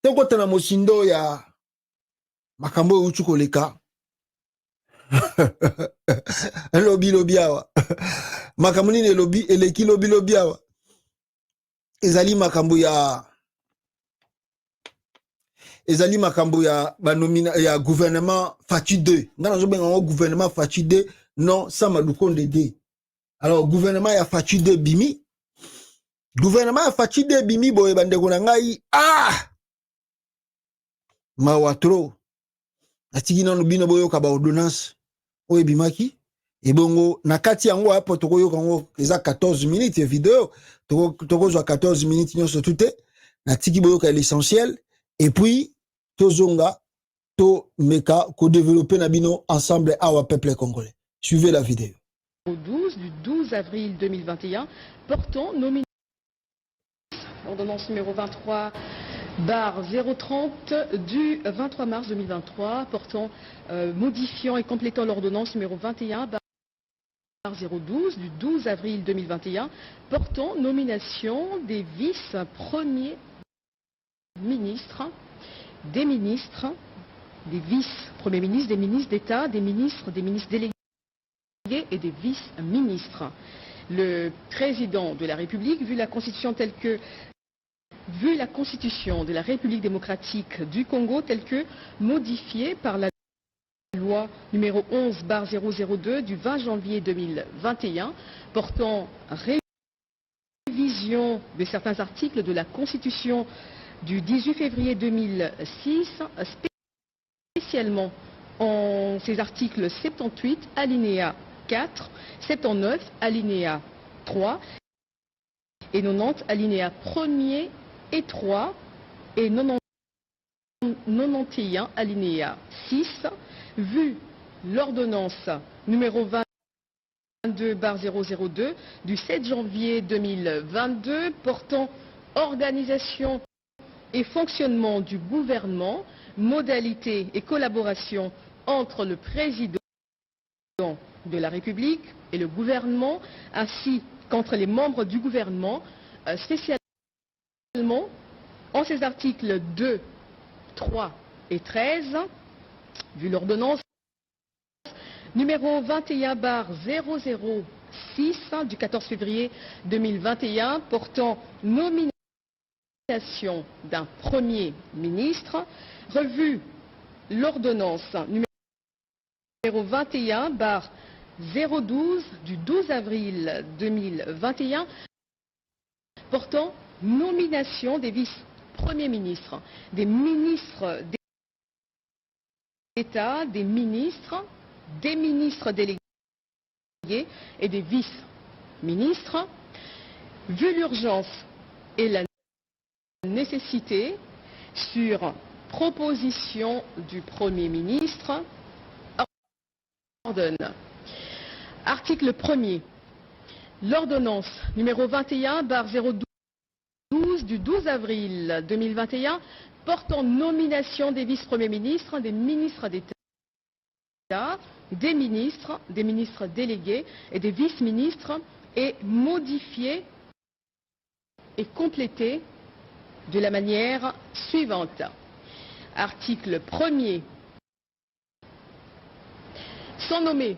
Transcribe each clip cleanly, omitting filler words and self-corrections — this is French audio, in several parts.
Toko tana mosindo ya makambo uchukoleka. Lobi awa. Makambo nini lobi eleki lobi awa. Ezali makambo ya banomina ya gouvernement Fachi 2. Ngana zo benga gouvernement Fachi 2 non sama lukonde de. Alors gouvernement ya Fachi 2 bimi. Gouvernement ya Fachi 2 bimi boye bandeko na ngai mawatro. Atiki nanu bino boyo ka ba ordonnance oye bimaki. Ebongo nakati yango hapo toko yo kango eza 14 minutes vidéo toko zo 14 minutes nyonso tute natiki boyo ka l'essentiel et puis tozonga to meka ko développer na bino ensemble awa peuple congolais. Suivez la vidéo. Au 12 du 12 avril 2021 portant nomination ordonnance numéro 23 barre 030 du 23 mars 2023 portant modifiant et complétant l'ordonnance numéro 21 barre 012 du 12 avril 2021 portant nomination des vice-premiers ministres, des ministres, des vice-premiers ministres, des ministres d'État, des ministres délégués et des vice-ministres. Le président de la République, vu la Constitution de la République démocratique du Congo telle que modifiée par la loi numéro 11/002 du 20 janvier 2021 portant révision de certains articles de la Constitution du 18 février 2006, spécialement en ces articles 78 alinéa 4, 79 alinéa 3 et 90 alinéa 1er et 3 et 91 alinéa 6, vu l'ordonnance numéro 22/002 du 7 janvier 2022 portant organisation et fonctionnement du gouvernement, modalités et collaboration entre le président de la République et le gouvernement, ainsi qu'entre les membres du gouvernement, spécialement en ces articles 2, 3 et 13, vu l'ordonnance numéro 21/006 du 14 février 2021 portant nomination d'un premier ministre, revu l'ordonnance numéro 21/012 du 12 avril 2021 portant nomination des vice-premiers ministres, des ministres d'État, des ministres délégués et des vice-ministres, vu l'urgence et la nécessité, sur proposition du Premier ministre, ordonne. Article 1er. L'ordonnance numéro 21/012 du 12 avril 2021 portant nomination des vice-premiers ministres, des ministres d'État, des ministres délégués et des vice-ministres est modifiée et complétée de la manière suivante. Article 1er. Sont nommés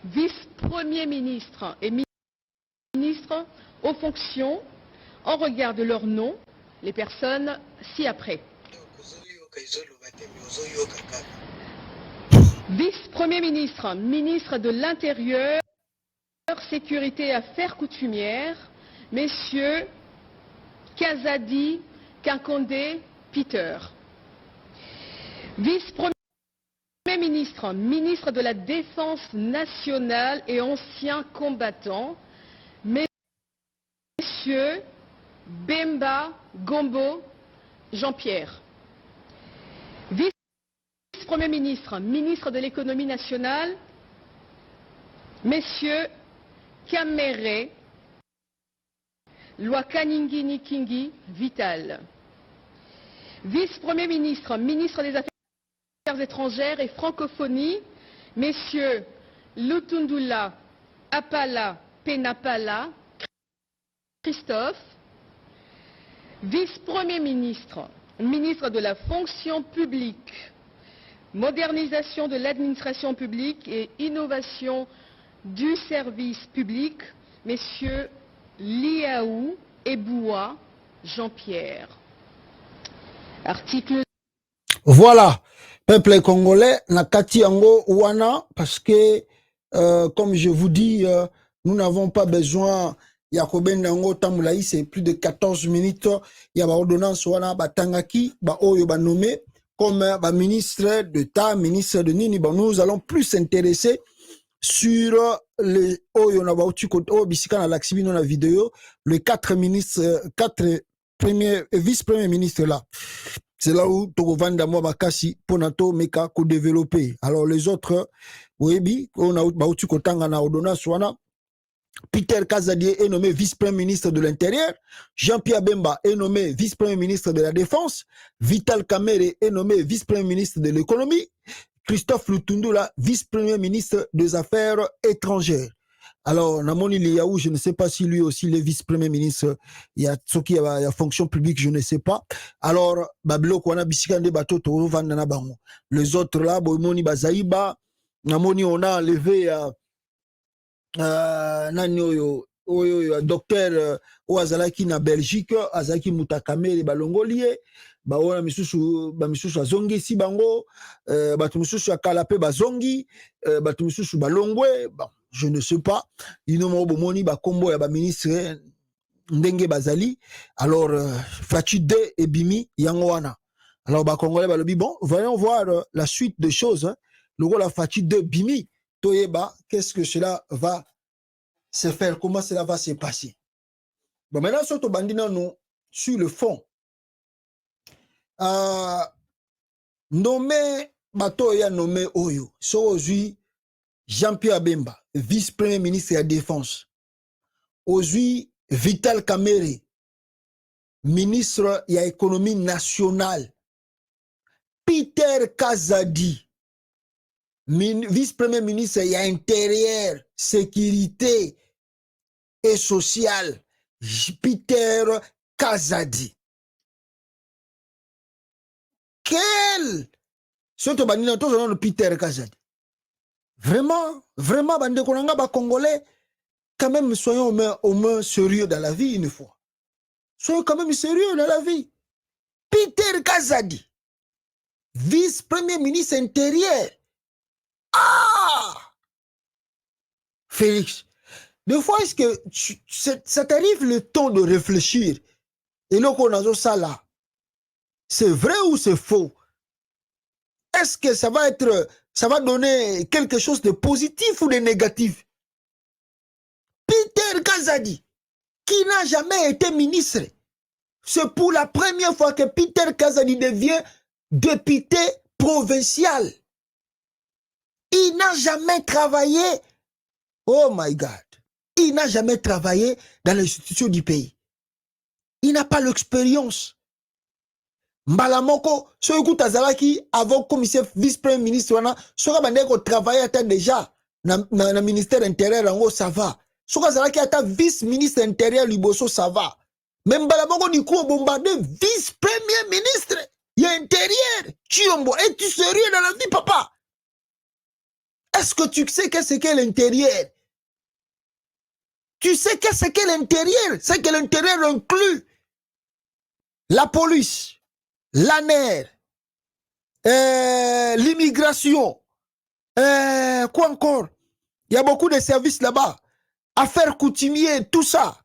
vice-premiers ministres et ministres aux fonctions en regard de leur nom, les personnes ci-après. Vice-premier ministre, ministre de l'Intérieur, Sécurité et Affaires coutumières, messieurs Kazadi Kinkonde Peter. Vice-premier ministre, ministre de la Défense nationale et ancien combattant, messieurs Bemba Gombo Jean-Pierre. Vice-premier ministre, ministre de l'économie nationale, messieurs Kamere Lwakaningini Kingi Vital. Vice-premier ministre, ministre des Affaires étrangères et francophonie, messieurs Lutundula Apala Penapala Christophe. Vice-premier ministre, ministre de la fonction publique, modernisation de l'administration publique et innovation du service public, messieurs Liaou et Boua Jean-Pierre. Article. Voilà, peuple congolais, nakati yango wana, parce que, comme je vous dis, nous n'avons pas besoin, Yakoben Nango Tamulaï, c'est plus de 14 minutes, il y a ordonnance wana, Batangaki, Oyo nommé comme ministre d'État, ministre de Nini, nous allons plus s'intéresser sur les Oyo Nabautu Koto, Bisika na Laxibino na vidéo, les 4 ministres, 4 premiers, vice-premiers ministres là. C'est là où Togovanda Mwabakasi, Ponato, Meka, ko développer. Alors les autres, oui, on a Bautu Kotanga na Odona Swana. Peter Kazadi est nommé vice-premier ministre de l'Intérieur. Jean-Pierre Bemba est nommé vice-premier ministre de la Défense. Vital Kamerhe est nommé vice-premier ministre de l'Économie. Christophe Lutundula, vice-premier ministre des Affaires étrangères. Alors, Namoni Liaou, je ne sais pas si lui aussi il est vice-premier ministre. Il y a ce qui a fonction publique, je ne sais pas. Alors, Babilo Kwana Bisikande Bato Toro Vandana Bango. Les autres là, Boimoni Bazaïba, Namoni, on a enlevé Nani Oyo, docteur Oazalaki na Belgique, Azaki Mutakamere Balongolie, Baona Misusu, Bamisusu Azongi Sibango, Batumususu Akalape Bazongi, Batumususu Balongwe, bon. Je ne sais pas. Inomo Bomoni ba combo ya ba ministre Ndenge Bazali. Alors Fatude et Bimi Yangwana. Alors ba Congolais ba lobi bon, voyons voir la suite des choses. Hein. Le rôle la Fatude Bimi Toyeba, qu'est-ce que cela va se faire? Comment cela va se passer? Bon maintenant surtout bandina nous sur le fond. Nommé bato ya nommé Oyo. So aujourd'hui Jean-Pierre Bemba, vice-premier ministre de la Défense. Aujourd'hui, Vital Kamerhe, ministre de l'économie nationale. Peter Kazadi, vice-premier ministre de l'Intérieur, sécurité et sociale. Peter Kazadi. Quel? Surtout, Peter Kazadi. Vraiment, vraiment, bande konanga ba Congolais, quand même, soyons au moins sérieux dans la vie une fois. Soyons quand même sérieux dans la vie. Peter Kazadi, vice-premier ministre intérieur. Ah! Félix, des fois, est-ce que ça t'arrive le temps de réfléchir? Et là, qu'on a ça là, c'est vrai ou c'est faux? Est-ce que ça va donner quelque chose de positif ou de négatif? Peter Kazadi, qui n'a jamais été ministre, c'est pour la première fois que Peter Kazadi devient député provincial. Il n'a jamais travaillé, oh my God, il n'a jamais travaillé dans l'institution du pays. Il n'a pas l'expérience. Mbalamoko, so écoute Azalaki, avant commissaire vice-premier ministre, so bandeko travailler déjà dans le ministère intérieur, ça va. So Azalaki ata vice-ministre intérieur, Liboso, ça va. Même Mbalamoko, du coup, bombardé vice-premier ministre, il y a intérieur. Chiombo, es-tu sérieux dans la vie, papa? Est-ce que tu sais qu'est-ce qu'est l'intérieur? Tu sais qu'est-ce qu'est l'intérieur? C'est que l'intérieur inclut la police, l'ANER, l'immigration, quoi encore? Il y a beaucoup de services là-bas. Affaires coutumières, tout ça.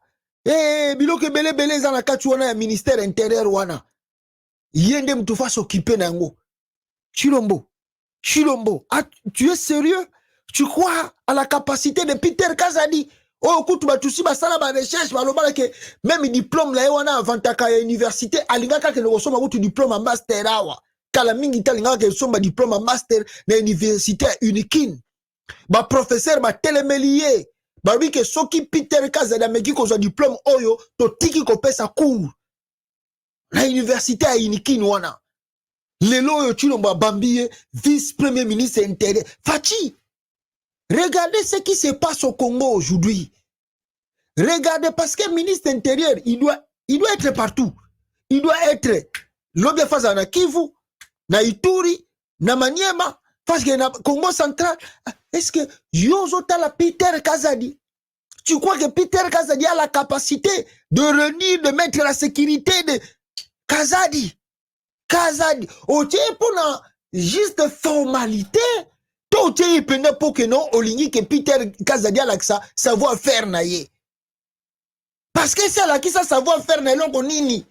Et biloke bele bele za na katuana ya ministère intérieur wana. Yende mtu fa s'occuper nango. Chilombo. Ah, tu es sérieux? Tu crois à la capacité de Peter Kazadi? Oh, écoute, tu ba sala ba recherche ba lobala ke même diplôme là wana avantaka ya université alingaka ke ngosoma butu diplôme en master awa. Kala mingi talingaka ke somba diplôme en master na université unikin. Ba professeur ba telemelier. Ba oui que soki Peter Kazadi ameki ko diplôme oyo to tiki ko pesa cours. Na université ya unikin wana. Lelo yo chilomba bambiye vice-premier ministre intérieur. Fachi. Regardez ce qui se passe au Congo aujourd'hui. Regardez, parce que le ministre intérieur, il doit être partout. Il doit être Lobby face na Kivu, na Ituri, na Maniema, parce que na Congo central. Est-ce que Yozo Tala Peter Kazadi? Tu crois que Peter Kazadi a la capacité de réunir, de mettre la sécurité de Kazadi? Kazadi. Ok, pour la juste formalité. Tout est pendant pour que non, au ligne que Peter Kazadi a la savoir faire naïe. Parce que c'est là qui ça savoir faire naïe, l'on nini.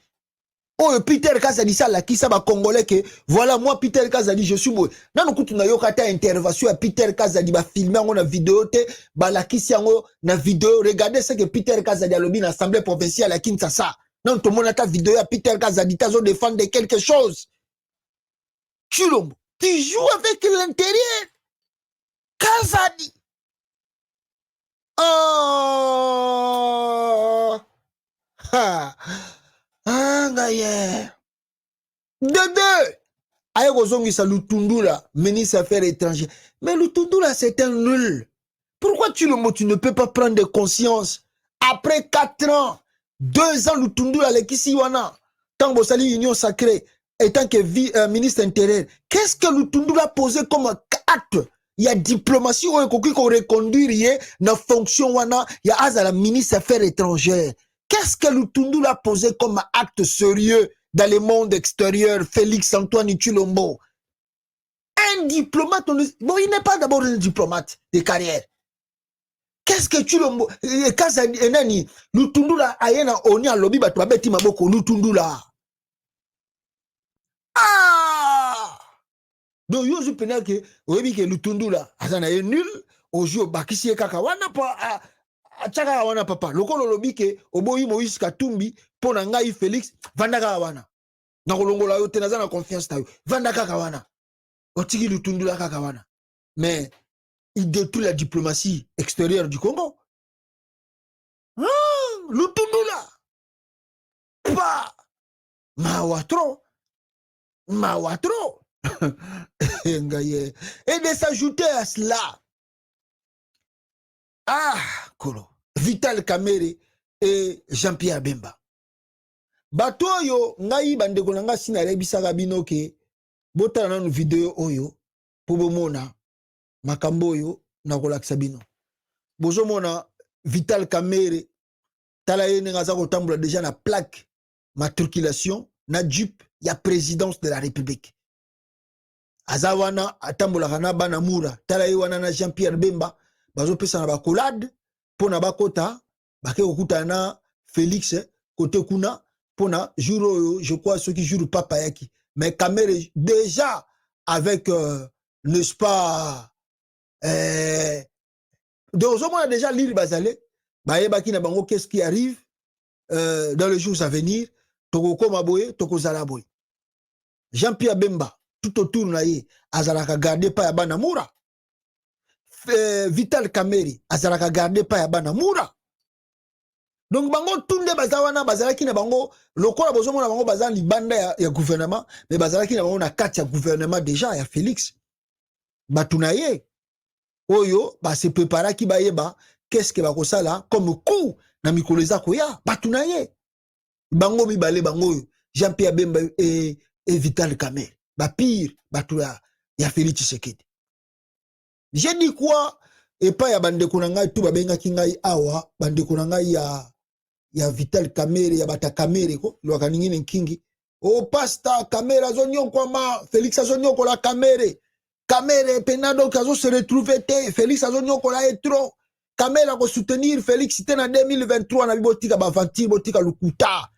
Oh, Peter Kazadi, ça là qui ça va congolais que voilà, moi, Peter Kazadi, je suis beau. Dans le coup, tu n'as pas intervention à Peter Kazadi, va filmer en vidéo, bah la qui na vidéo. Regardez ce que Peter Kazadi a lobby dans l'Assemblée provinciale à Kinshasa. Non, tout le monde a ta vidéo à Peter Kazadi, tu as défendre quelque chose. Chulombo, tu joues avec l'intérieur. Kazadi. Oh. Ha. Ah, gaye. Deux. Aïe, Rozongisa Lutundula, ministre des Affaires étrangères. Mais Lutundula, c'est un nul. Pourquoi tu ne peux pas prendre conscience? Après 4 ans, 2 ans, Lutundula, l'Ekisiwana, tant que Bossali Union Sacrée, et tant que ministre intérieur, qu'est-ce que Lutundula a posé comme acte? Il y a diplomatie, on reconduire, na fonction, il y a la ministre des Affaires étrangères. Qu'est-ce que Lutundula a posé comme acte sérieux dans le monde extérieur, Félix Antoine Tshilombo? Un diplomate, bon, il n'est pas d'abord un diplomate de carrière. Qu'est-ce que Tshilombo, Kazadi, Lutundula, ayena, oni a lobby, batwa beti maboko, Lutundula. Ah! Donc, yo, je pense que, oui, que Lutundula, azana est nul, au jour, bakisi kaka, wana pa, Tchaka wana papa, lokolo lobby ke, oboyi Moïse Katumbi, pona ngai Félix, vandaka wana. Na kolongola yo te naza na confiance ta yo. Vandaka kawana. Otiki Lutundula kakawana. Mais il détruit la diplomatie extérieure du Congo. Lutundula. Pas. Mawatro. Et de s'ajouter à cela. Ah, Kolo. Vital Kamerhe et Jean-Pierre Bemba. Bato yo ngai bandeko nanga sina rebisaka bino ke botala nanu video oyo po bomona makambo oyo na kolakisa bino. Bozomona Vital Kamerhe tala ye nga za kotambola déjà na plaque matriculation na jupe ya présidence de la République. Aza wana atambola na bana mura tala ye wana na Jean-Pierre Bemba bazopesa na bakolade pona bakota bake kokuta na Félix côté kuna pona jour je crois ceux qui jurent papa yaki mais Kamerhe déjà avec n'est-ce pas donc on a déjà lire bazalé baye baki na bango qu'est-ce qui arrive dans les jours à venir toko koma boye toko zala boye. Jean-Pierre Bemba tout autour na ye azalaka garder pa ya bana mura. Vital Kamerhe azalaka garder pa ya bana mura. Donc bango tunde bazawana bazalaki na bango lokola bozomona bango bazan libanda ya gouvernement mais bazalaki na bango na kati ya gouvernement déjà ya Félix batunaye oyo ba se préparaki bayeba qu'est-ce que bakosala comme coup na mikolo eza koya batunaye bango mibale bango Jean-Pierre Bemba et Vital Kamerhe ba pire batuya ya Félix Tshisekedi. J'ai dit quoi et pas ya bandeko na ngai tout babengaki ngai awa bandeko na ngai ya Vital Kamerhe ya bata Kamerhe ko lo kaningine nkingi o pasta Kamerhe azonyo kwama Félix azonyo ko la Kamerhe penado kazo se retrouver te Félix azonyo ko la etro Kamerhe ko soutenir Félix te na 2023 na bibotika ba aventure botika lukuta.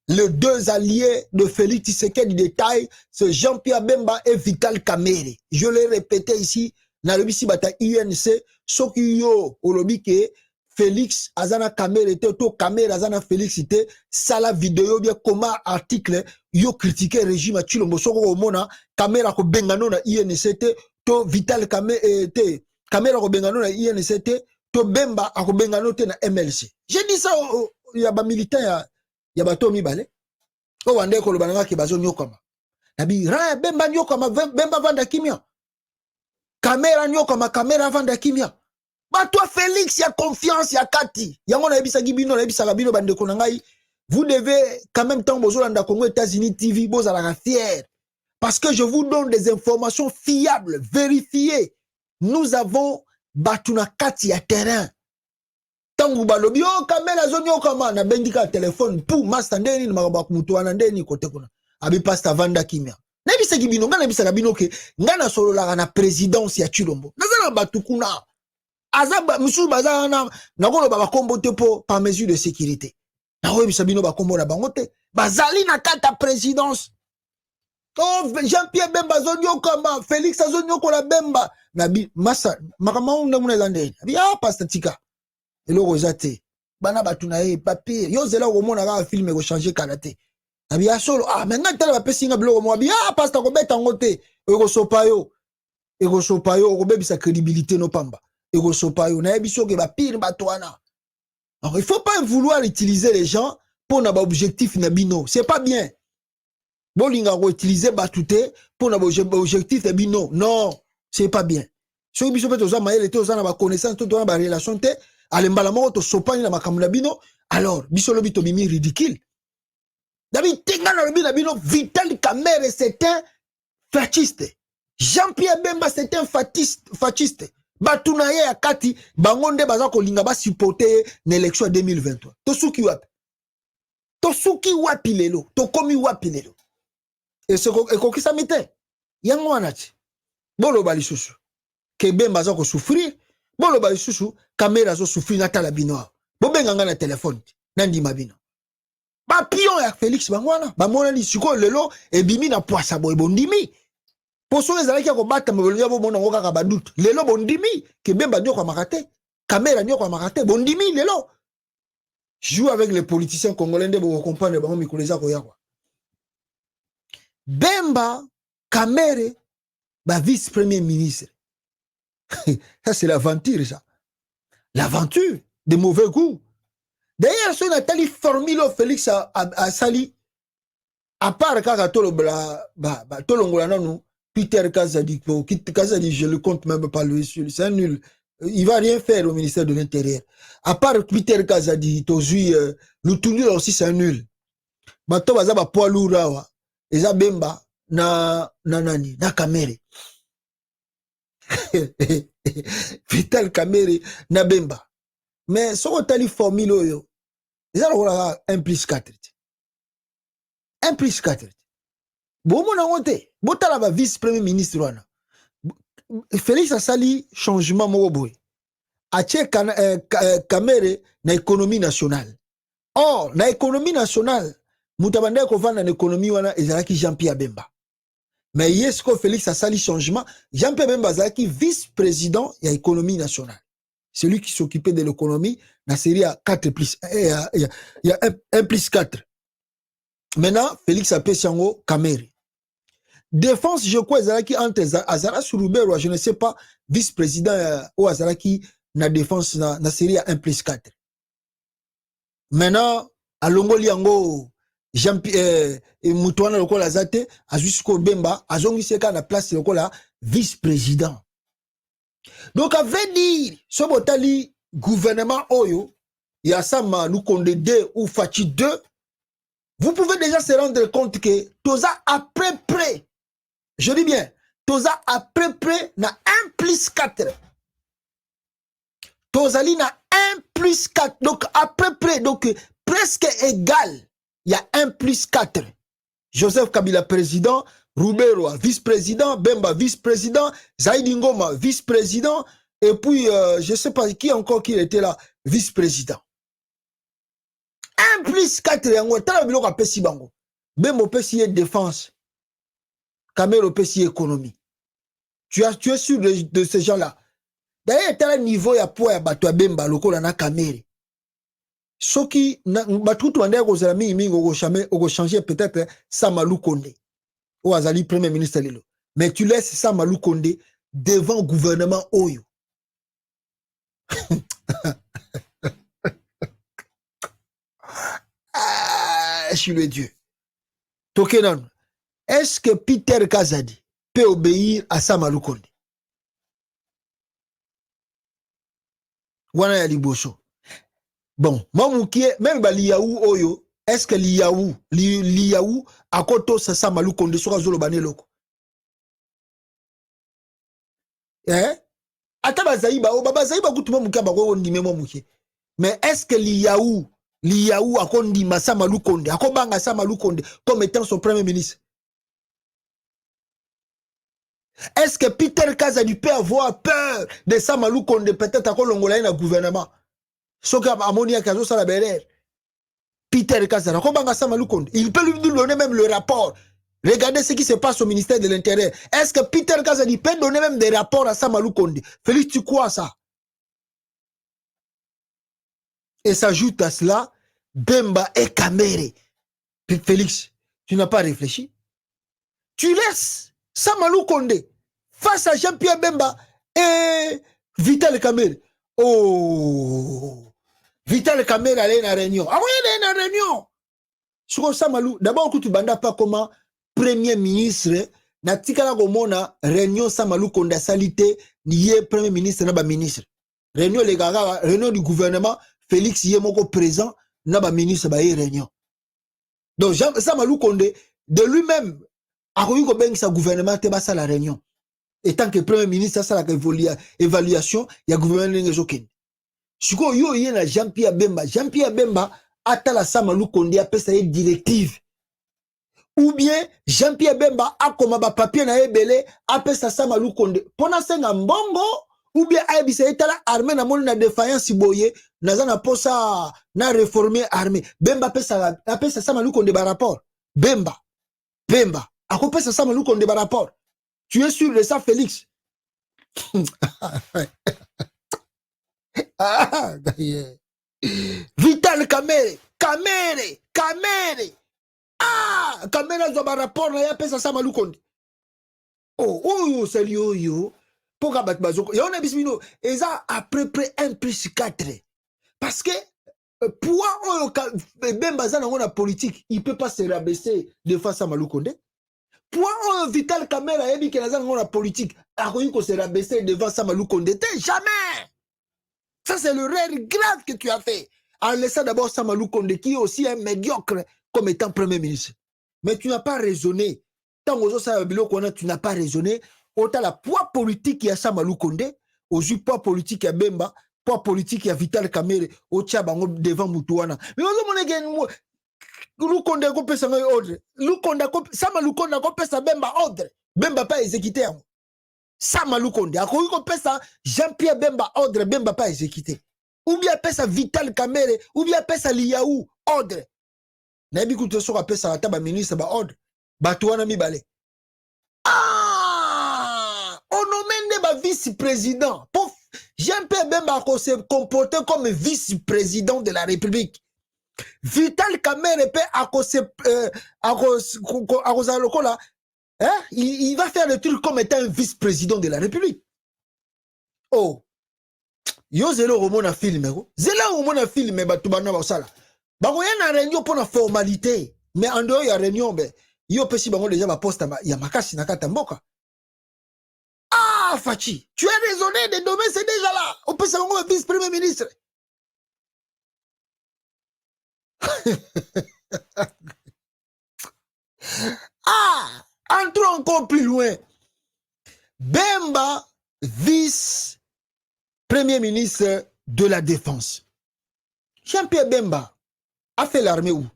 Les deux alliés de Félix Tshisekedi détail c'est Jean-Pierre Bemba et Vital Kamerhe. Je l'ai répété ici na lebisi bata UNC soki yo olobi ke Félix azana Kamerhe te to Kamerhe azana Félix te sala vidéo bien comment article yo critiquer régime Tshilombo soko omona Kamerhe ko bengano na INC te to Vital Kamerhe te Kamerhe ko bengano na INC te to Bemba ko bengano te na MLC. J'ai dit ça ya ba militant ya bato mibale o wande ko lobananga ke bazo nyokama nabi ra Bemba nyokama Bemba vanda kimia Kamerhe nyokama Kamerhe vanda kimia. Bah toi Félix, il y a confiance, il y a Kati. Yango na ebisa gibino na ebisa gabino bandeko na ngai Vous devez, quand même, tant que Congo, États-Unis, TV, vous allez fier. Parce que je vous donne des informations fiables, vérifiées. Nous avons Batuna Kati à terrain. Tangu balobi o kamera zoni o kama na bendika téléphone pour master ndeni na mabakumuntu wana ndeni kote kuna. Abi pasta vanda kimia. Na bisa kibino ngana bisa kabino ke ngana solo la na présidence ya Chilombo. Nazana batukuna. Azaba musu bazana na kolo baba kombo te par mesure de sécurité. Na we bisa bino ba kombo na bangote. Bazali na kata présidence. Oh, Jean-Pierre Bemba zonyo kama Félix zonyo kola Bemba na bi masa makama unda muna lande. Abi pasta tika. Eloko zate bana batuna e papier yo zela ko mona ka film ko changer karaté. Abi solo maintenant tala ba pesinga biloko mo abi pasta ko beta ngote eko sopayo ko bebisa crédibilité no pamba eko sopayo na biso ke ba pire batwana. Alors il faut pas vouloir utiliser les gens pour na ba objectif na bino, c'est pas bien. Bolinga ko utiliser batute pour na ba objectif na bino, non, c'est pas bien. So biso peut oza maele te oza na ba connaissance to na ba relation te alembala moko to sopani na makambo na bino, alors biso lobi to bimi ridicule. David tinga na lobi na bino Vital Kamerhe c'est un fasciste. Jean-Pierre Bemba c'est un fasciste. Batuna ye akati bangonde baza ko linga ba supporter l'élection 2023. To suki wapi lelo, to komi wapi lelo. Et ce ko kisa mite. Yango wanati. Bolo bali susu. Ke Bemba za ko souffrir. Bolo bali susu Kamerhe zo souffrir na tala bino. Bobenga nga na téléphone. Nandi mabino. Ba pion ya Félix bangwana. Ba mona li siko lelo e bimi na poisa boy bondimi. Poso ezalaki ko bata mabelo ya bo mona ngoka ka badut. Lelo bondimi ke Bemba ndio kwa makate. Kamerhe ndio kwa makate bondimi lelo. Joue avec les politiciens congolais de vous comprendre bango mikoleza ko yakwa. Bemba Kamerhe ba vice-premier ministre. Ça c'est l'aventure ça. L'aventure de mauvais goût. D'ailleurs, ce Nathalie formule Félix a sali. À part quand Tolongola non, Peter Kazadi, je le compte même pas lui, c'est un nul. Il va rien faire au ministère de l'Intérieur. À part Peter Kazadi, Tozui, Lutunul aussi c'est un nul. Bato bazaba poids lourd, Eza Bemba, na Kamerhe. Vital Kamerhe, na Bemba. Mais ce qu'on a formule, ils ont 1 plus 4. 1 plus 4. Bon, mon amote, botala ba vice-premier ministre wana. Félix a sali changement moboy. Ache Kamerhe na économie nationale. Or, na économie nationale, mutabande ko vanda na économie wana ezalaki Jean-Pierre Bemba. Mais yesko Félix a sali changement, Jean-Pierre Bemba ezalaki vice-président de l'économie nationale. Celui qui s'occupait de l'économie, la série a 4 plus, il y a 1 plus 4. Maintenant, Félix a payé Sango Kamerhe. Défense, je crois, Azaraki entre Azara Souroubero, je ne sais pas, vice-président ou Azaraki, na défense, na série a 1 plus 4. Maintenant, à Longoli Yango, Jean-Pierre, Moutouana Lokola Zate, Azusko Bemba, Azongi Seka na place Lokola, vice-président. Donc, à vrai dire, ce botali gouvernement Oyo, Yassama Lukonde 2 ou Fachi 2, vous pouvez déjà se rendre compte que Toza à peu près, je dis bien, Toza à peu près na 1 plus 4. Tozali na 1 plus 4. Donc, à peu près, donc presque égal. Il y a 1 plus 4. Joseph Kabila président, Roubero vice-président, Bemba vice-président, Zaïdi Ngoma vice-président, et puis je ne sais pas qui encore qui était là, vice-président. 1 plus 4, Bemba Pessi défense, Kamerhe Pessi économie. Tu es sûr de ces gens-là. D'ailleurs, tu as un niveau ya poids ya bato ya Bemba lokola na Kamerhe. Soki batutu wande kozala mingi changer peut-être Samalou Konde. Ou Azali premier ministre lelo. Mais tu laisses Samalou Konde devant le gouvernement Oyo. Je suis le Dieu. Tokenan, est-ce que Peter Kazadi peut obéir à Samalou Konde? Wana ya liboso. Bon, mamoukie, même Baliaou Oyo, est-ce que Liaou a koto sasa malu konde soka zolo baneloko? Ata bazaïba, o baba zaïba kutuma mukia bako ndime mo mukie. Mais est-ce que Liaou a kondi masa malu konde, a kobanga sa malu konde comme étant son premier ministre? Est-ce que Peter Kazadi peut avoir peur de sa malu konde peut-être à kolongola na gouvernement? Soka amonia kazo sala berere. Peter Kazadi, kobanga sa malu konde. Il peut lui donner même le rapport. Regardez ce qui se passe au ministère de l'Intérieur. Est-ce que Peter Kazadi peut donner même des rapports à Samalou Kondi? Félix, tu crois ça? Et s'ajoute à cela, Bemba et Kamere. Félix, tu n'as pas réfléchi? Tu laisses Samalou Kondi face à Jean-Pierre Bemba et Vital Kamere. Oh! Vital Kamere allait dans la réunion. Ah oui, il est dans la réunion. Sur Samalou, d'abord, tu ne bandes pas comment premier ministre na tikala komona réunion Samalou Konda salité nié premier ministre na ba ministre réunion les gars réunion du gouvernement Félix Yemoko présent na ba ministre ba réunion donc Samalou Kondé de lui-même a koyi ko bengi sa gouvernement te ba sa la réunion étant que premier ministre ça la évaluation ya gouvernement ngezokene siko yo yena Jean-Pierre Bemba atala Samalou Kondé a pesa directive. Ou bien Jean-Pierre Bemba a comme ba papier na ebele a pesa Samalou Konde pona senga mbongo ou bien a ebisa etala armée na moni na défaillance boye naza na posa na réformer armée Bemba a pesa Samalou Konde ba rapport Bemba a ko pesa Samalou Konde ba rapport. Tu es sûr de ça, Félix? Ah, yeah. Vital Kamere ah, Kamera zoba rapport na ya pesa Samalou Konde. Oh, sérieux yo. Pourquoi bat bazoko? Ya on a bismino. Et ça à peu près 1+4. Parce que pour Bemba za na politique, il peut pas se rabaisser de face à Samalou Konde. Pour Vital Kamera ebi ke na za na politique, a ko se rabaisser devant Samalou Konde. Jamais. Ça c'est l'erreur grave que tu as fait. En laissant d'abord Samalou Konde qui est aussi un médiocre comme étant premier ministre. Mais tu n'as pas raisonné. Tant que tu n'as pas raisonné, autant la poids politique qui a Samalou Konde, au poids politique qui a Bemba, poids politique qui a Vital Kamere, au Tchabango devant Moutouana. Mais on Lukonde ko pesa ngai ordre. Lukonde ko Samalou Konde ko pesa Bemba ordre. Bemba pas exécuté. Samalou Konde ko pesa Jean-Pierre Bemba ordre, Bemba pas exécuté. Ou bien pesa Vital Kamere, ou bien pesa Liaou ordre. Nabi kuto soka pesa ata ba ministre ba ordre. Batouana mi balé. Ah! On nomme ba vice-président. Jean-Pierre Bemba ko se comporter comme vice-président de la République. Vital Kamere pe il va faire le truc comme étant un vice-président de la République. Oh, yo zelo romona film go. Zelo romona film ba tubana ba sala. Ba ko yana réunion pour la formalité, mais en dehors ya réunion be yo pesi bango déjà ba poste ya makasi na kata mboka. Ah, Fachi, tu es raisonné de domaine c'est déjà là. On peut savoir vice-premier ministre. Ah, entrons encore plus loin. Bemba, vice-premier ministre de la Défense. Jean-Pierre Bemba a fait l'armée où?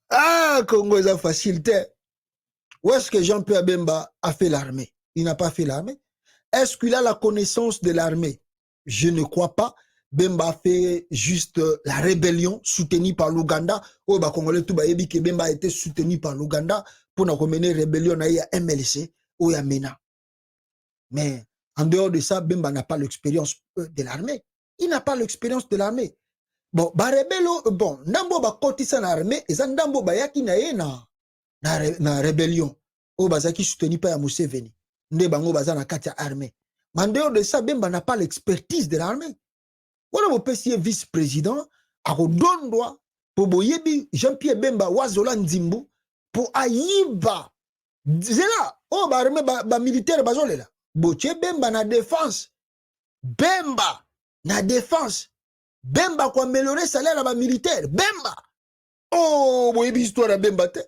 Ah, Congo est facilité. Où est-ce que Jean-Pierre Bemba a fait l'armée? Il n'a pas fait l'armée. Est-ce qu'il a la connaissance de l'armée? Je ne crois pas. Bemba a fait juste la rébellion soutenue par l'Ouganda. Oh, bah, Congolais, tout bah, que Bemba a été soutenu par l'Ouganda pour nous mener rébellion à MLC ou à MENA. Mais en dehors de ça, Bemba n'a pas l'expérience de l'armée. Il n'a pas l'expérience de l'armée. Bon, bah, rébellion, bon, Ndambo ba kotisa na armée, et ça Ndambo ba yaki na ye na rébellion. Oh, bah, qui soutenu par Museveni. Nde bango baza na kati ya armée. Mais en dehors de ça, Bemba n'a pas l'expertise de l'armée. On a un vice-président à Rodondwa pour boyebi Jean-Pierre Bemba Wazola Nzimbu pour ayiba. C'est là, oh, bah, armée, bah, militaire, bah, là. boche Bemba na défense. Bemba na défense. Bemba kwa améliorer salaire à ba militaire. Bemba. Oh, boyebi histoire ya Bemba te.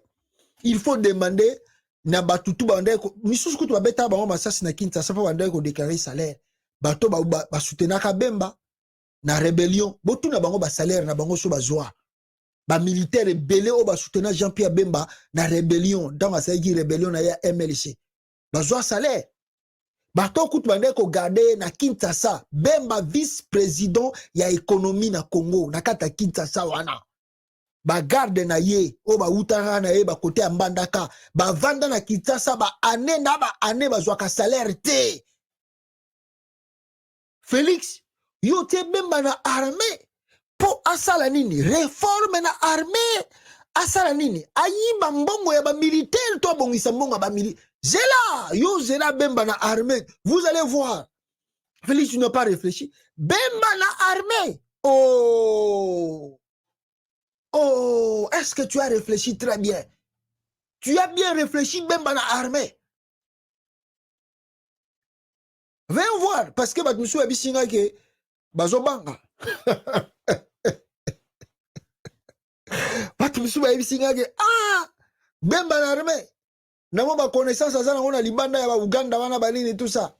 Il faut demander na batutu bandai ko misusu kutu babeta bango masasi na Kinshasa fa bandai ko déclarer salaire. Bato ba soutenaka Bemba na rébellion. Botu na bango ba salaire na bango so bazwa. Ba militaire belé o ba soutenir Jean-Pierre Bemba na rébellion. Dans la rébellion na ya MLC. Bazwa salaire. Bato kutu bandai ko garder na Kinshasa. Bemba vice-président ya économie na Congo. Na kata Kinshasa wana. Ba garde na ye o ba utara na ye ba kote ya Mbandaka ba vanda na Kinshasa ba ane na ba ane ba zwaka salaire te. Félix yo te Bemba na armée po asala nini réforme na armée asala nini ayiba mbongo ya ba militaire to bongisa mbongo ba militaire zela yo zela Bemba na armée vous allez voir. Félix tu n'as pas réfléchi. Bemba na armée oh, est-ce que tu as réfléchi très bien? Tu as bien réfléchi, Bemba na armée. Viens voir, parce que Batmoussou a dit que Bazobanga. Batmoussou a dit que Bemba na armée. Namo ba connaissance à ça, on a Libanda, ya Uganda, wana banini tout ça.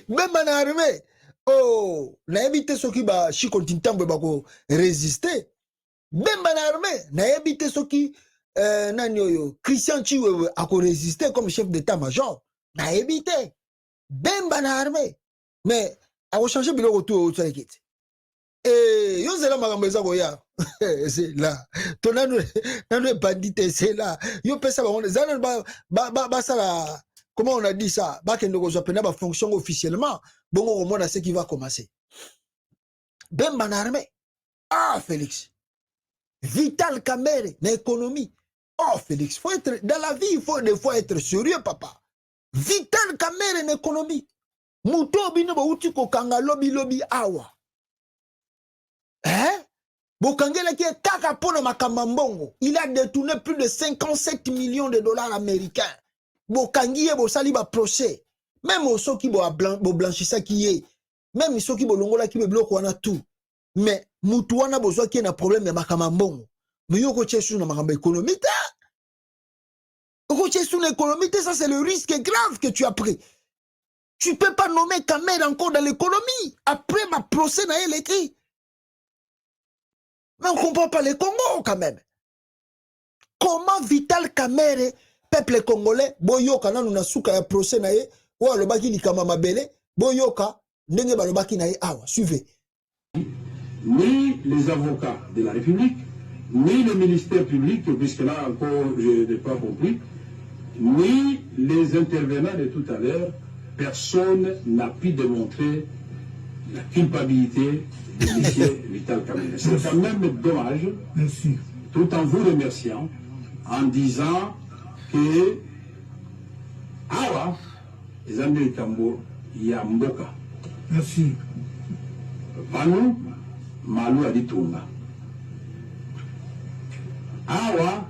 Bemba na armée. Oh, na évité ce qui va chi continue ba ko résister. Bemba na armée, na évité ce qui nani yo Christian Chiwewe a ko résister comme chef d'état-major. Na évité. Bemba na armée. Mais a ko changer biloko tout au tsakiti. Yo zela makambo eza ko ya. C'est là. Ton nanu bandit c'est là. Yo pesa ba on zana ba sala. Comment on a dit ça? Bakendo ko zapena ba fonction officiellement. Bon, au moins, c'est ce qui va commencer. Bemba na armée. Ah, Félix. Vital Kamerhe, l'économie. Oh, Félix, faut être, dans la vie, il faut des fois être sérieux, papa. Vital Kamerhe, l'économie. Mouto bino ba uti ko kanga lobby awa. Hein? Bokangela ki kaka pona makamambongo. Il a détourné plus de 57 millions de dollars américains. Bokangi bo sali ba procès. Même au ceux qui bo blanchissa qui est, même ceux qui bo longola qui be bloko wana tout. Mais mutu wana besoin qui na problème ya makamambongo. Mais yo ko tchesu na makamba économique. Ko tchesu na économique, ça c'est le risque grave que tu as pris. Tu peux pas nommer Kamerhe encore dans l'économie. Après ma procès na elle écrit. Mais on comprend pas les Congo quand même. Comment Vital Kamerhe, peuple congolais, boyoka na nous suka ya procès na ye. Ou alobaki likama mabele, boyoka, ndenge balobaki na ye awa, suivez. Ni les avocats de la République, ni le ministère public, puisque là encore je n'ai pas compris, ni les intervenants de tout à l'heure, personne n'a pu démontrer la culpabilité de M. Vital Kamerhe. C'est quand même dommage, merci, tout en vous remerciant, en disant que awa, les amis de Kambo, Yamboka. Merci. Pano, Malou Aditunga. Awa,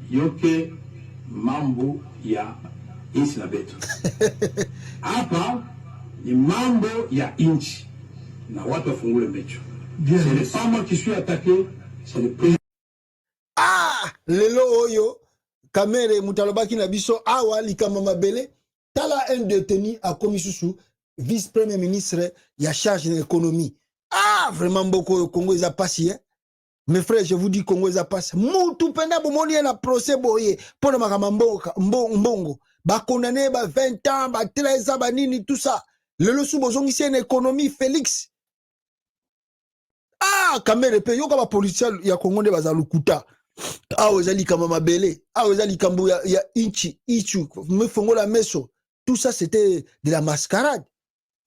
Yoke, Mambo, Ya, Inslabeto. Apa, ni Mambo, Ya Inchi. Na watu wafungule mecho. Ce n'est pas moi qui suis attaqué, c'est le président. Ah, lelo oyo, Kamerhe mutalobaki na biso, awa, likama mabele. Tala un détenu à Komisusu, vice-premier ministre, il y a charge de l'économie. Ah, vraiment beaucoup au Congo, ils ont passé. Hein? Mes frères, je vous dis, Congo, ils ont passé. Moutou penda bomoni na procès boye. Pour le mbongo. Ba condamné, ba 20 ans, ba 13 ans, ba nini, tout ça. Le losu bozongi c'est une économie, Félix. Ah, Kamerhe pe, yo kama politicien ya Congo de bazalukuta. Ah, ozali kama mabele. Ah, ozali kambu ya inchi, ichu, me fongo la meso. Tout ça, c'était de la mascarade.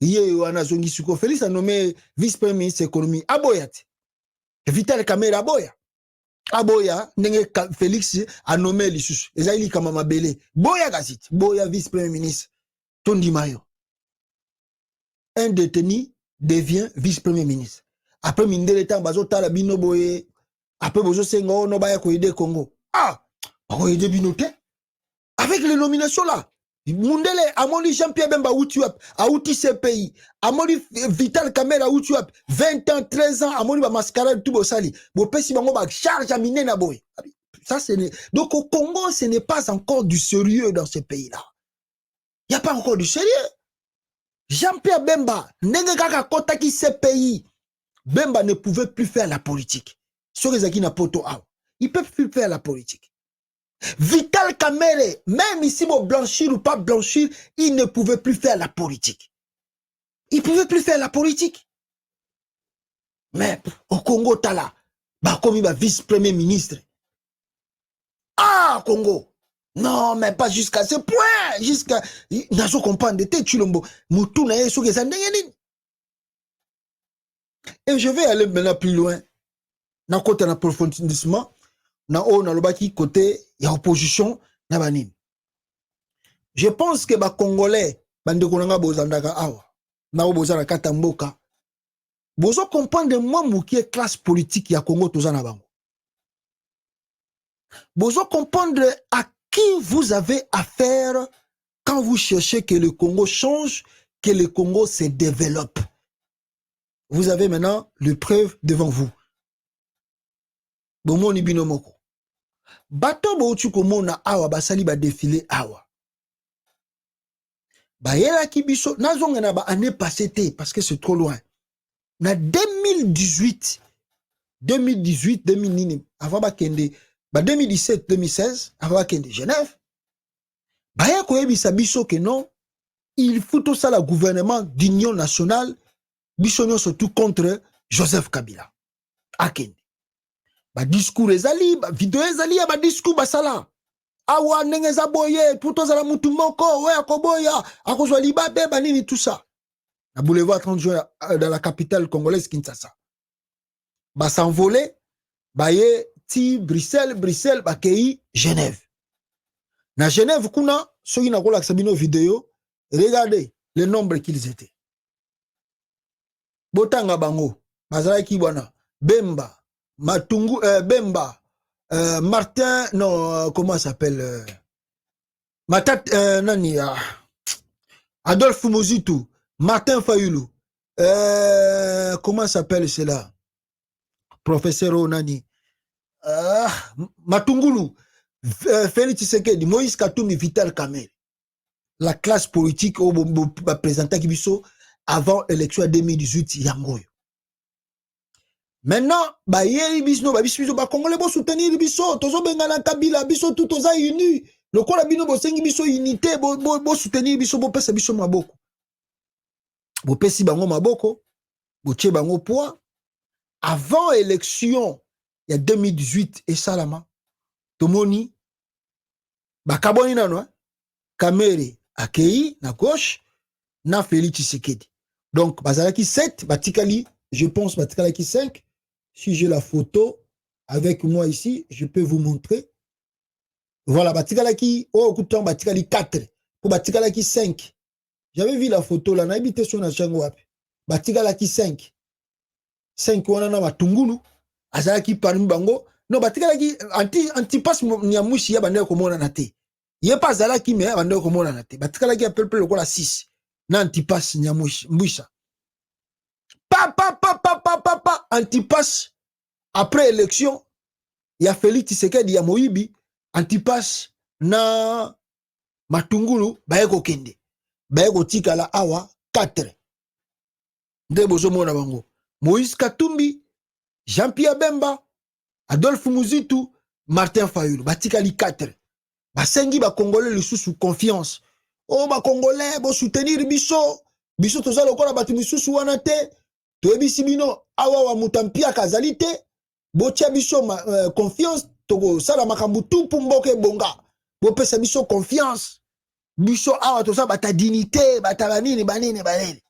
Hier, Anazongi Suko Félix a nommé vice-premier ministre de l'économie. Aboyat. Vital Kamerhe Aboya. Aboya, Félix a nommé l'Issus. Ezaïli Kamama Belé. Boya Gazit. Boya vice-premier ministre. Tondi Mayo. Un détenu devient vice-premier ministre. Après, Mindele Tan, Bazo Talabino Boye. Après, Bozo Sengo, no Baya Koide Congo. Ah! Koide Binote. Avec les nominations là. Mundele, Amoni Jean-Pierre Bemba, Outiuap, Aouti CPI, Amoni Vital Kamera, Outiuap, 20 ans, 13 ans, Amoni ba mascarade, tout sali. Bo pesi bango ba charge à miner na boy. Ça, donc au Congo, ce n'est pas encore du sérieux dans ce pays-là. Il n'y a pas encore du sérieux. Jean-Pierre Bemba, Nengekaka Kotaki CPI, Bemba ne pouvait plus faire la politique. Sur les acquis na poto, il ne peut plus faire la politique. Vital Kamere, même ici, bon, blanchir ou pas blanchir, il ne pouvait plus faire la politique. Il ne pouvait plus faire la politique. Mais au Congo, Tala, bah, comme il va vice-premier ministre. Ah, Congo. Non, mais pas jusqu'à ce point. Jusqu'à. Nazo comprendre de tête, Chulombo. Moutouna et Souké Sandengenin. Et je vais aller maintenant plus loin. Dans le côté de l'approfondissement, dans le baki côté, il y a opposition. Je pense que les Congolais, bande konanga bozandaka awa, na bozana katamboka, bozo comprendre moi qui est classe politique ya Congo tozana bango. Bozo comprendre à qui vous avez affaire quand vous cherchez que le Congo change, que le Congo se développe. Vous avez maintenant le preuve devant vous. Bomoni binomoko. Bato bautu komona awa basali ba défilé awa. Bayela kibiso nazonga na ba année passée parce que c'est trop loin. Na 2018 2000 avant ba kende ba 2017 2016 avant ba kende Genève. Baya koyebisa biso que non, il faut tout ça le gouvernement d'union nationale biso surtout contre Joseph Kabila. Akende. Ba discours ezali, ba vidéo ezali, ba discours basala. Awa nengeza boye, puto zala mutu moko, we akoboya, akozwa libabe, banini tout ça. Na boulevard 30 juin dans la capitale congolaise Kinshasa. Ba s'envoler, ba ye ti Bruxelles, ba kei Genève. Na Genève kuna, ceux qui n'a pas la vidéo, regardez le nombre qu'ils étaient. Botanga bango, bazala ki bwana, Bemba, Matungu, Bemba, Martin, non, comment ça s'appelle Matat, nani, Adolphe Mozitu, Martin Fayulu, comment ça s'appelle cela Professeur Onani, Matungulu, Félix Tshisekedi, Moïse Katumbi, Vital Kamere. La classe politique au présenté Kibiso avant l'élection 2018 yangoyo. Maintenant, ba yeri bisno ba biso ba congolais bo soutenir biso, tozo bengana Kabila biso tout toza uni. Le kola bino bo sengi biso unité bo soutenir biso bo pesa biso maboko. Bo pesi bango maboko, bo tie bango poids. Avant élection il y a 2018 et Salama. Tomoni ba kaboni nano Kamere akei na gauche na Félix Tshisekedi. Donc bazalaki 7 batikali, je pense batikali 5. Si j'ai la photo avec moi ici, je peux vous montrer. Voilà, batikali oh kutan batikali 4 pour batikali 5. J'avais vu la photo là, na habité sur na chango wapi. Batikali 5. 5 wana na matungulu azalaki parmi bango. Non batikali antipas nyamushi ya bande komona na te. Il n'y a pas Zala qui m'a vendu comme on a été. Batikala qui appelle le goal à 6. N'antipas Nyamoucha. Papa, antipas. Après élection, il y a Félix Tshisekedi, il y a Moïbi, antipas na Matungulu, Baeko Kende. Baeko Tikala Awa, 4. Ndebozo Mona Bango. Moïse Katumbi, Jean-Pierre Bemba, Adolphe Muzitu, Martin Fayulu. Batikali 4. Basengi ba Congolais le sous confiance. Oh ba Congolais bo soutenir biso. Biso toza lokola batu misusu wana te. Toyebisi bino awa wa mutampia kazalite. Bo tia biso confiance toko sala makambu tout pour mboke bonga. Bo pesa biso confiance. Biso awa toza bata dignité, bata banini.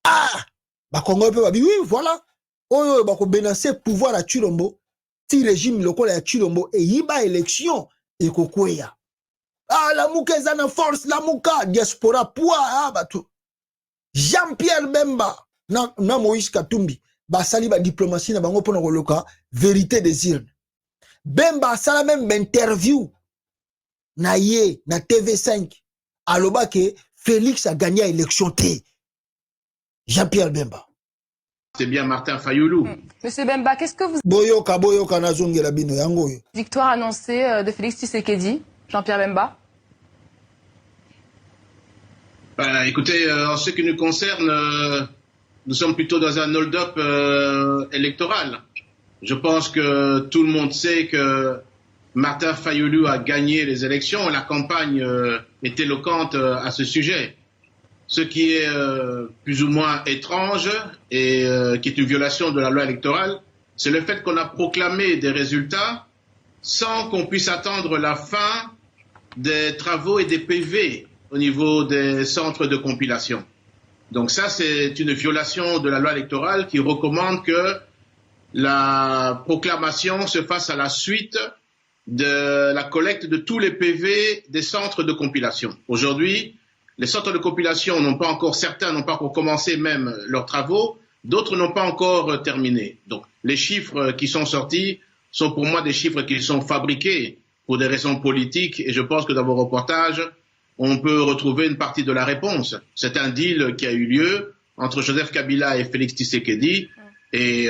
Ah ba Congolais pe ba oui voilà. Oyo ba ko benancer pouvoir à Chilombo. Ti régime lokola ya Chilombo et yiba élection et kokweya. Ah, la mouka est en force, la mouka, diaspora, poids, ah, batou. Jean-Pierre Bemba, na Moïse Katumbi, ba sali ba diplomatie na bango pona koloka, vérité des urnes. Bemba sala même interview, na ye na TV5 aloba que Félix a gagné l'élection T. Jean-Pierre Bemba. C'est bien Martin Fayoulou. Monsieur Bemba, qu'est-ce que vous... Boyoka na zongela bino yango yo. Victoire annoncée de Félix Tshisekedi, Jean-Pierre Bemba. Écoutez, en ce qui nous concerne, nous sommes plutôt dans un hold-up électoral. Je pense que tout le monde sait que Martin Fayoulou a gagné les élections. La campagne est éloquente à ce sujet. Ce qui est plus ou moins étrange et qui est une violation de la loi électorale, c'est le fait qu'on a proclamé des résultats sans qu'on puisse attendre la fin des travaux et des PV au niveau des centres de compilation. Donc ça, c'est une violation de la loi électorale qui recommande que la proclamation se fasse à la suite de la collecte de tous les PV des centres de compilation. Aujourd'hui, les centres de compilation n'ont pas encore, certains n'ont pas encore commencé même leurs travaux, d'autres n'ont pas encore terminé. Donc les chiffres qui sont sortis sont pour moi des chiffres qui sont fabriqués pour des raisons politiques et je pense que dans vos reportages, on peut retrouver une partie de la réponse. C'est un deal qui a eu lieu entre Joseph Kabila et Félix Tshisekedi et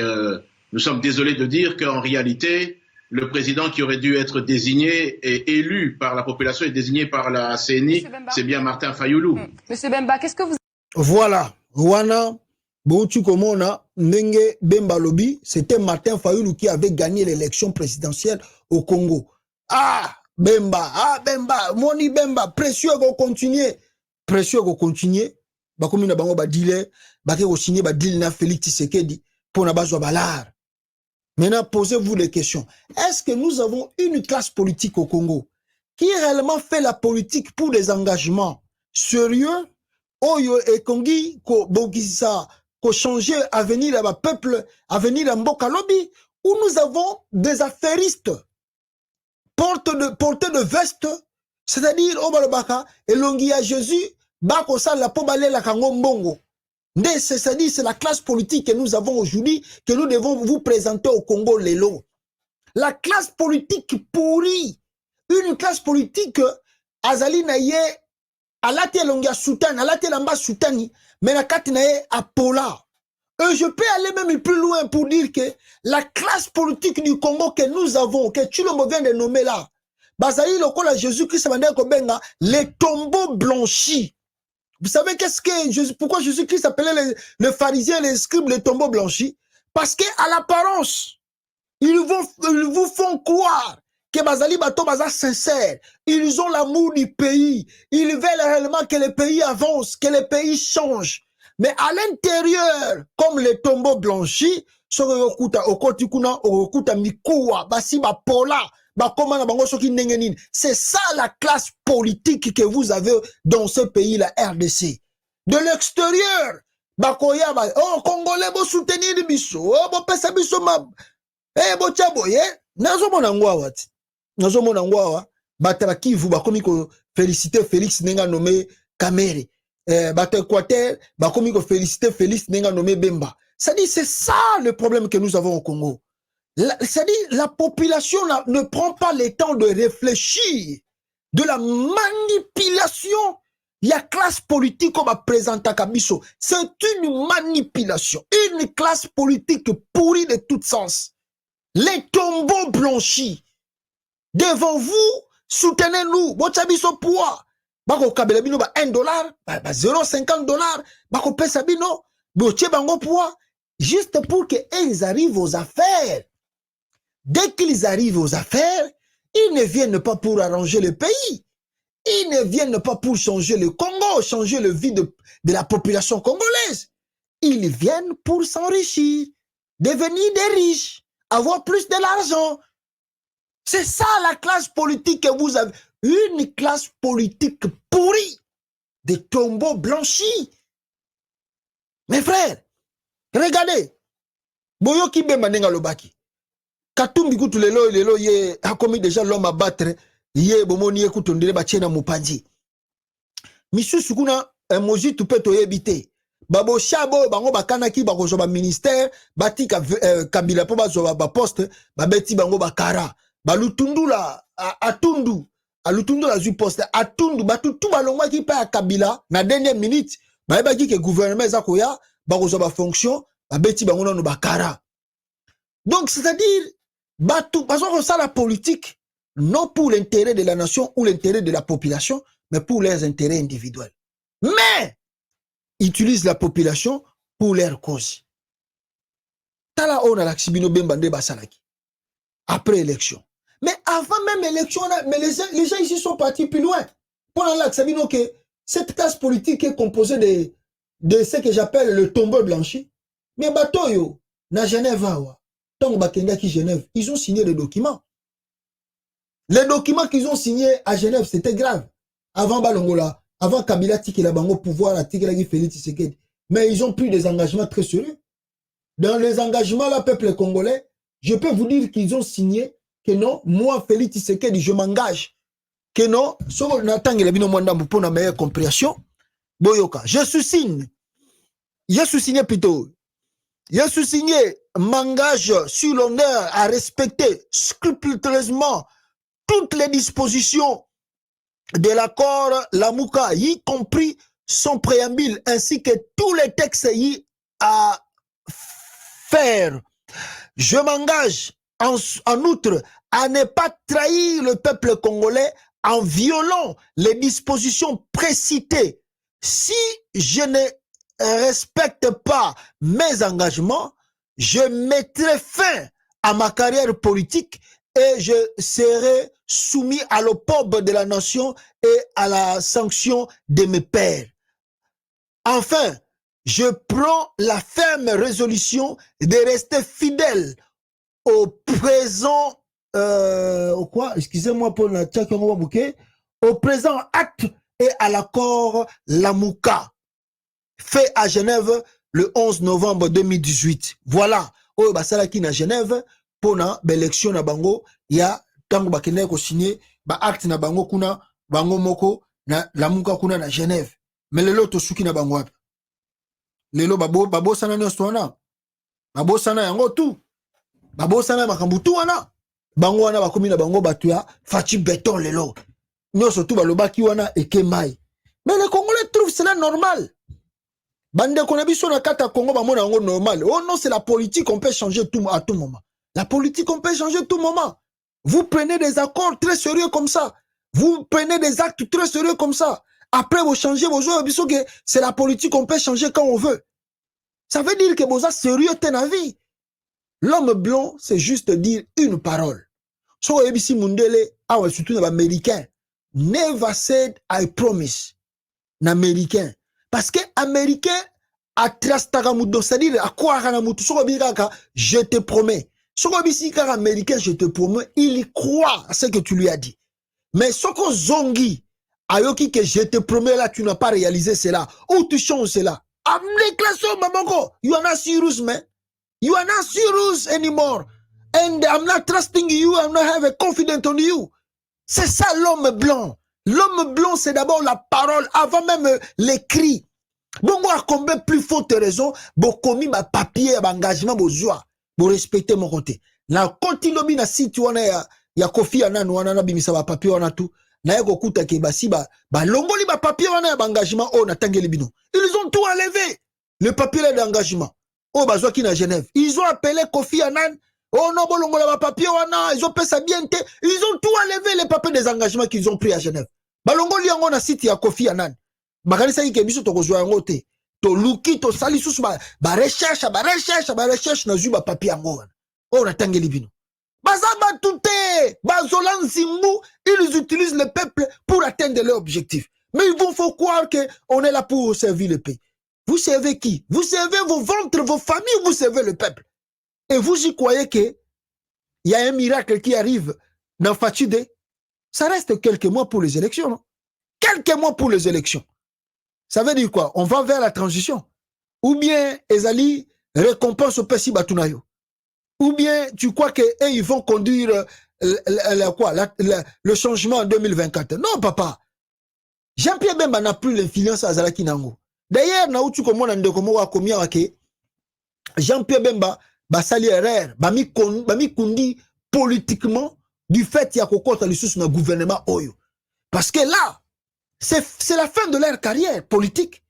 nous sommes désolés de dire qu'en réalité, le président qui aurait dû être désigné et élu par la population et désigné par la CNI, c'est bien Martin Fayoulou. Monsieur Bemba, qu'est-ce que vous... Voilà. Wana, Boutu Komona, Nenge Bemba Lobby, c'était Martin Fayoulou qui avait gagné l'élection présidentielle au Congo. Ah, Bemba, Moni Bemba, précieux qu'on continue. Précieux qu'on continue. Bakomina bango ba dealer, bake ko signer ba deal na Félix Tshisekedi pour na bazwa balar. Maintenant, posez-vous les questions. Est-ce que nous avons une classe politique au Congo qui réellement fait la politique pour des engagements sérieux? Oyo et Kongi, ko bogisa, ko changer avenir à peuple, avenir à Mboka Lobby, où nous avons des affairistes porteurs de veste, c'est-à-dire Obalobaka, et Longi à Jésus, Bako sa la pobale la Kango Mbongo. C'est-à-dire c'est la classe politique que nous avons aujourd'hui, que nous devons vous présenter au Congo Lelo. La classe politique pourrie, une classe politique, Azali Naye, Alate Longia Soutan, Alate Lamba Soutani, mais la Katinaye Apola. Et je peux aller même plus loin pour dire que la classe politique du Congo que nous avons, que tu le vient de nommer là, Bazali Lokola Jésus-Christ, les tombeaux blanchis. Vous savez pourquoi Jésus-Christ appelait les pharisiens, les scribes, les tombeaux blanchis? Parce qu'à l'apparence, ils vous font croire que Bazali Bato Baza sincère. Ils ont l'amour du pays. Ils veulent réellement que le pays avance, que le pays change. Mais à l'intérieur, comme les tombeaux blanchis, c'est ça la classe politique que vous avez dans ce pays, la RDC. De l'extérieur, oh, Congolais, vous soutenir biso, oh, vous pesa biso ma, eh, vous tchaboye, nazo monangwa wat, nazo monangwa, batara Kivu, bakomi ko féliciter Félix Nenga nommé Kamere, batara Équateur, bakomi ko féliciter Félix Nenga nommé Bemba. C'est-à-dire, c'est ça le problème que nous avons au Congo. C'est-à-dire, la population ne prend pas le temps de réfléchir, de la manipulation. Il y a classe politique qu'on va présenter à Kabiso. C'est une manipulation, une classe politique pourrie de tout sens. Les tombeaux blanchis. Devant vous, soutenez-nous. Bochabiso poids. Bako kabelabino ba $1, ba 0,50 $, bako pesabino, boche bango poids, juste pour qu'ils arrivent aux affaires. Dès qu'ils arrivent aux affaires, ils ne viennent pas pour arranger le pays. Ils ne viennent pas pour changer le Congo, changer le vie de la population congolaise. Ils viennent pour s'enrichir, devenir des riches, avoir plus de l'argent. C'est ça la classe politique que vous avez. Une classe politique pourrie, des tombeaux blanchis. Mes frères, regardez. Boyoki Bemba Nenga Lobaki. Katumbi kutu lelo ye a commis déjà l'homme à battre. Ye bomoni ye kutondele bachena mupanzi. Misu sukuna moji tupeto yebite. Babo shabo bango bakana ki bako zoba ministère bati kabila po bazoba ba poste babeti bango bakara balutundula atundu alutundu la zui poste atundu batutu balongwa ki pa Kabila na dernière minute ba ki ke gouvernement ezakoya ba kozo ba fonction ba beti bango no bakara. Donc c'est-à-dire batu parce ça la politique non pour l'intérêt de la nation ou l'intérêt de la population mais pour leurs intérêts individuels. Mais utilisent la population pour leur cause. Tala on a l'axibino bembande basalaki. Après élection. Mais avant même élection, mais les gens ici sont partis plus loin. Pendant l'axibino que cette classe politique est composée de ce que j'appelle le tombeur blanchi. Mais batoyo, na Genève, tant bakenda qui Genève, ils ont signé les documents. Les documents qu'ils ont signés à Genève, c'était grave. Avant Balongola, avant Kabila tiki la bango pouvoir, la tiki la Félix Tshisekedi. Mais ils ont pris des engagements très sérieux. Dans les engagements, le peuple congolais, je peux vous dire qu'ils ont signé que non, moi, Félix Tshisekedi, je m'engage. Que non, sur Nathan et Labino Mwandambu pour la meilleure compréhension, Boyoka, je sous-signe plutôt. Je sous-signé m'engage sur l'honneur à respecter scrupuleusement toutes les dispositions de l'accord Lamouka, y compris son préambule, ainsi que tous les textes y à faire. Je m'engage en outre à ne pas trahir le peuple congolais en violant les dispositions précitées. Si je ne respecte pas mes engagements, je mettrai fin à ma carrière politique et je serai soumis à l'opprobre de la nation et à la sanction de mes pairs. Enfin, je prends la ferme résolution de rester fidèle au présent, excusez-moi pour la au présent acte et à l'accord Lamouka, fait à Genève le 11 novembre 2018. Voilà. Oyo basalaki na Genève pour na l'élection na bango ya tango bakende ko signer ba acte na bango kuna bango moko na Lamouka kuna na Genève. Mais lelo to suki na bango wapi? Lelo babo sana nyoso wana. Babo sana yango tu. Babo sana makambutu wana. Bango wana bakomi na bango batu ya fachi béton lelo. Nyoso tu balobaki wana ekemai. Mais les Congolais trouvent cela normal. Bande konabiso na kata Congo ba mona ngo normal. Oh non, c'est la politique, on peut changer tout à tout moment. La politique, on peut changer tout moment. Vous prenez des accords très sérieux comme ça. Vous prenez des actes très sérieux comme ça. Après, vous changez vos joueurs, que c'est la politique, on peut changer quand on veut. Ça veut dire que vous êtes sérieux, t'es na vie. L'homme blanc, c'est juste dire une parole. So, ebisi mundele, surtout les Américains. Never said I promise. N'Américain. Parce que Américain, à Trastagamudo, c'est-à-dire à quoi je te promets. Car Américain, je te promets, il croit à ce que tu lui as dit. Mais ce que Zongi, ayoki que je te promets là, tu n'as pas réalisé cela. Ou tu changes cela. You are not serious, man. You are not serious anymore. And I'm not trusting you, I'm not having confidence on you. C'est ça l'homme blanc. L'homme blanc, c'est d'abord la parole avant même l'écrit. Bon, moi, combien plus faute raison, bon, commis ma papier, ma engagement, mon joie, pour respecter mon côté. La continue na site wana ya Kofi Annan wana bimisa ba papier wana tout. Na yako kuta ke basi ba longoli ba papier wana ya engagement o na tangeli bino. Ils ont tout enlevé. Le papier d'engagement. Oh bazwa ki na Genève. Ils ont appelé Kofi Annan. Oh non, bon longola ba papier wana, ils ont fait ça bien. Ils ont tout enlevé les papiers des engagements qu'ils ont pris à Genève. Balongoli yango na site ya Kofi Annan. Bakanisa ki biso to kozwa yango te. To luki to sali susu ba recherche na zuba papier yango. Oh na tangeli bino. Bazaba touté, bazolan zimbu, ils utilisent le peuple pour atteindre leur objectif. Mais ils vont faut croire que on est là pour servir le pays. Vous servez qui? Vous servez vos ventres, vos familles, vous servez le peuple. Et vous y croyez que il y a un miracle qui arrive dans Fatide? Ça reste quelques mois pour les élections, non? Quelques mois pour les élections. Ça veut dire quoi? On va vers la transition. Ou bien, Ezali récompense au Pessi Batunayo. Ou bien, tu crois qu'ils ils vont conduire le changement en 2024? Non, papa. Jean-Pierre Bemba n'a plus l'influence à Zalaki Nango. D'ailleurs, Naoutu Komona Ndekomo wa Komia Wake, Jean-Pierre Bemba, Basali erreur, Bami Kundi politiquement, du fait qu'il y a kokota l'issue sur le gouvernement Oyo. Parce que là, c'est la fin de leur carrière politique.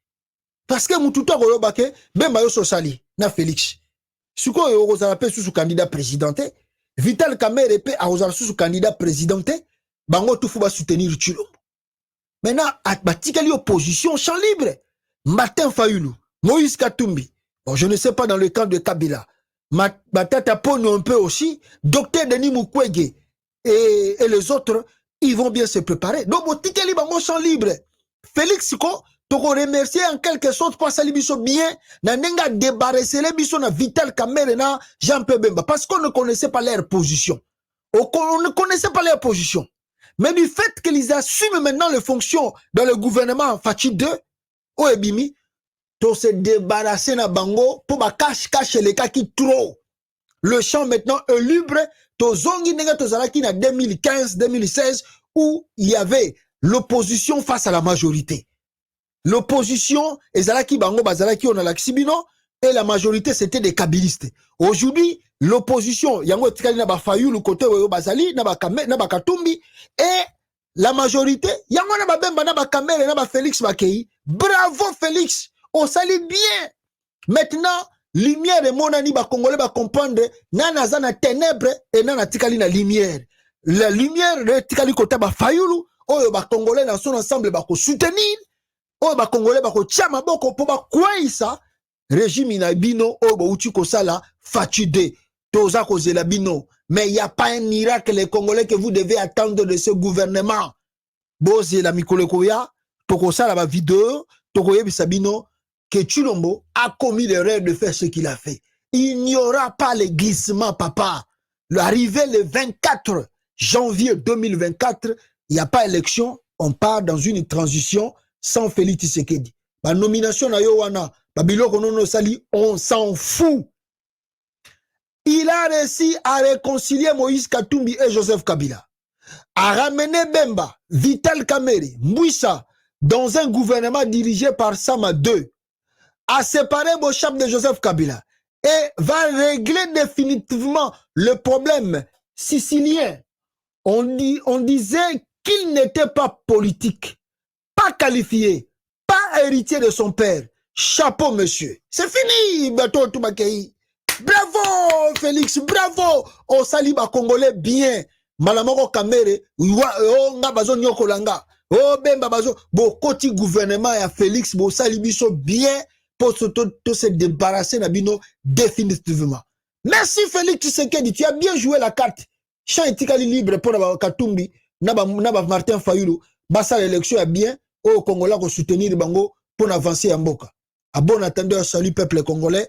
Parce que Moututo Golobake, Bemba yo sosali, na Félix. Suko yo ozalape sous candidat présidenté, Vital Kamerhe pe a ozala sous candidat présidenté, bango tufu ba soutenir Tshilombo. Maintenant, batikali opposition, champ libre. Martin Fayulu, Moïse Katumbi. Bon, je ne sais pas dans le camp de Kabila. Matata Pono un peu aussi, Docteur Denis Mukwege et les autres, ils vont bien se préparer. Donc, batikali bango champ libre. Félix Ko, toko remercier en quelque sorte pour ça biso bien, na nenga débarrasser les biso na Vital Kamerhe na Jean-Pierre Bemba. Parce qu'on ne connaissait pas leur position. On ne connaissait pas leur position. Mais du fait qu'ils assument maintenant les fonctions dans le gouvernement Fachi 2, au Ebimi, to se débarrasser na bango pour ba cache les cas qui trop. Le champ maintenant est libre. To zongi nega to zalaki na 2015-2016 où il y avait l'opposition face à la majorité. L'opposition ezalaki bango bazalaki on a l'axibino et la majorité c'était des kabilistes. Aujourd'hui, l'opposition yango tikali na ba Fayulu côté oyo bazali na ba Katumbi et la majorité yango na ba Bemba na ba Kamerhe na ba Félix Bakei. Bravo Félix, on sali bien. Maintenant, lumière et monani ba Congolais ba comprendre nana za na ténèbres et nana tikali na lumière. La lumière de tikali côté ba Fayulu oyo ba Congolais dans son ensemble ba ko soutenir. Oyo ba Congolais ba ko tia maboko po ba kwaisa régime inabino oyo ba uti ko sala fatigué. Toza kozela bino. Mais il n'y a pas un miracle les Congolais que vous devez attendre de ce gouvernement. Boze la mikolo koya, toko sala ba vidéo, toko yebisa bino que Tshilombo a commis l'erreur de faire ce qu'il a fait. Il n'y aura pas le glissement, papa. L'arrivée le 24 janvier 2024, il n'y a pas élection, on part dans une transition sans Félix Tshisekedi. La nomination na Yowana, Babiloko Nono Sali, on s'en fout. Il a réussi à réconcilier Moïse Katumbi et Joseph Kabila, à ramener Bemba, Vital Kamerhe, Mbouissa dans un gouvernement dirigé par Sama II, à séparer Bochap de Joseph Kabila et va régler définitivement le problème sicilien. On disait qu'il n'était pas politique, pas qualifié, pas héritier de son père. Chapeau, monsieur. C'est fini, Bato Toumakei. Bravo, Félix, bravo. O saliba Congolais bien. Malamoko Kamerhe, o nga bazo nyokolanga. O Bemba bazo. Bo koti gouvernement ya Félix, bo salibiso bien pour se débarrasser nabino définitivement. Merci Félix Tshisekedi, tu as bien joué la carte. Champ etikali libre pour na Katumbi, naba Martin Fayulu. Basa l'élection est bien. Au Congolais ko soutenir bango pour avancer en Mboka. À bon attendeur, salut peuple congolais.